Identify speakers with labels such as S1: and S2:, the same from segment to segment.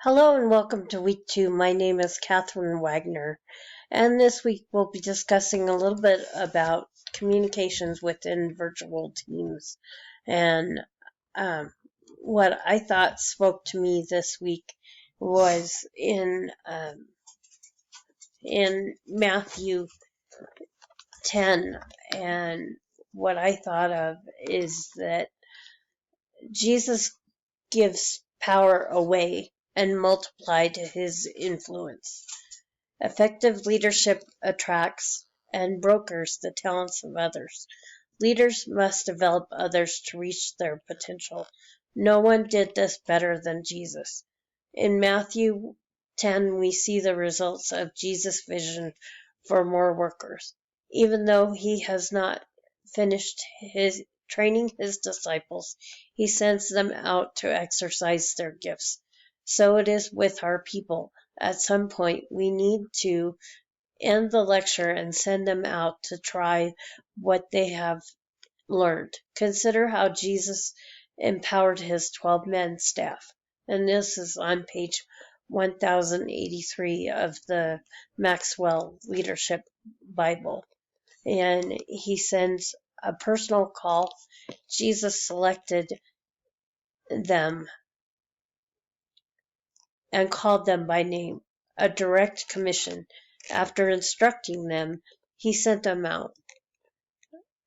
S1: Hello and welcome to week 2. My name is Catherine Wagner, and this week we'll be discussing a little bit about communications within virtual teams. And what I thought spoke to me this week was in Matthew 10, and what I thought of is that Jesus gives power away and multiply to his influence. Effective leadership attracts and brokers the talents of others. Leaders must develop others to reach their potential. No one did this better than Jesus. In Matthew 10, we see the results of Jesus' vision for more workers. Even though he has not finished his training his disciples, he sends them out to exercise their gifts. So it is with our people. At some point, we need to end the lecture and send them out to try what they have learned. Consider how Jesus empowered his 12-man staff. And this is on page 1083 of the Maxwell Leadership Bible. And he sends a personal call. Jesus selected them and called them by name, a direct commission. After instructing them, he sent them out.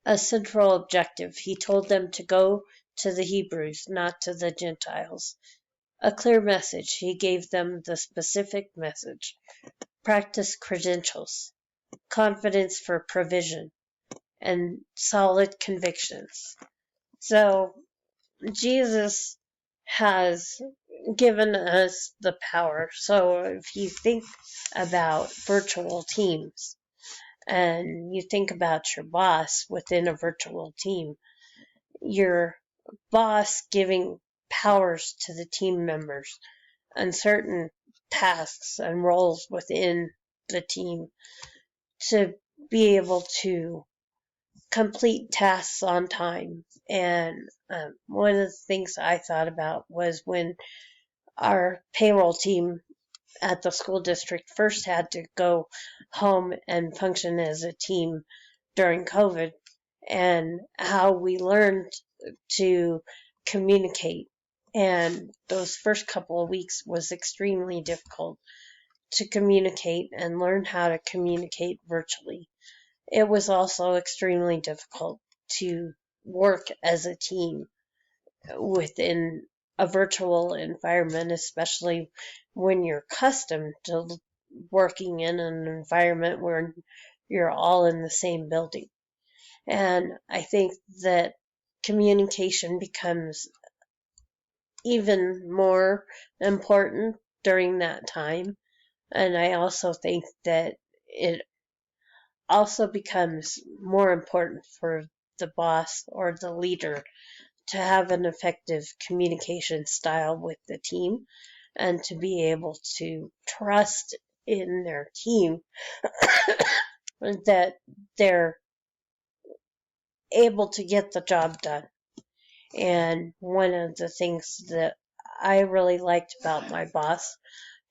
S1: A central objective. He told them to go to the Hebrews, not to the Gentiles. A clear message. He gave them the specific message. Practice credentials, confidence for provision, and solid convictions. So Jesus has given us the power. So if you think about virtual teams and you think about your boss within a virtual team, your boss giving powers to the team members and certain tasks and roles within the team to be able to complete tasks on time. And one of the things I thought about was when our payroll team at the school district first had to go home and function as a team during COVID, and how we learned to communicate. And those first couple of weeks was extremely difficult to communicate and learn how to communicate virtually. It was also extremely difficult to work as a team within a virtual environment, especially when you're accustomed to working in an environment where you're all in the same building. And I think that communication becomes even more important during that time. And I also think that it also becomes more important for the boss or the leader to have an effective communication style with the team and to be able to trust in their team that they're able to get the job done. And one of the things that I really liked about my boss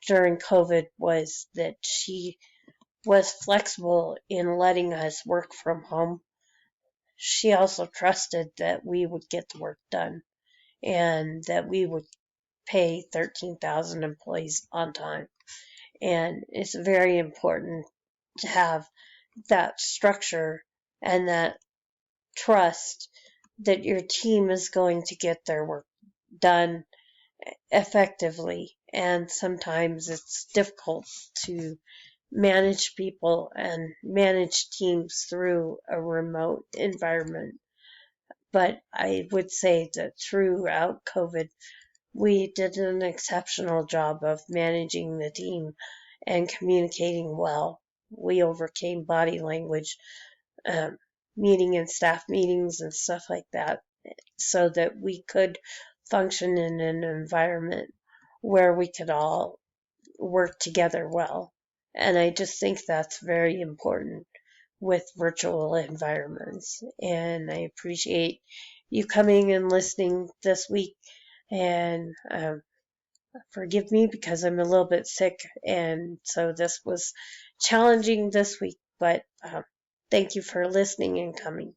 S1: during COVID was that she was flexible in letting us work from home. She also trusted that we would get the work done and that we would pay 13,000 employees on time. And it's very important to have that structure and that trust that your team is going to get their work done effectively. And sometimes it's difficult to manage people and manage teams through a remote environment. But I would say that throughout COVID, we did an exceptional job of managing the team and communicating well. We overcame body language, meeting and staff meetings and stuff like that, so that we could function in an environment where we could all work together well. And I just think that's very important with virtual environments. And I appreciate you coming and listening this week. And Forgive me because I'm a little bit sick, and so this was challenging this week, but thank you for listening and coming.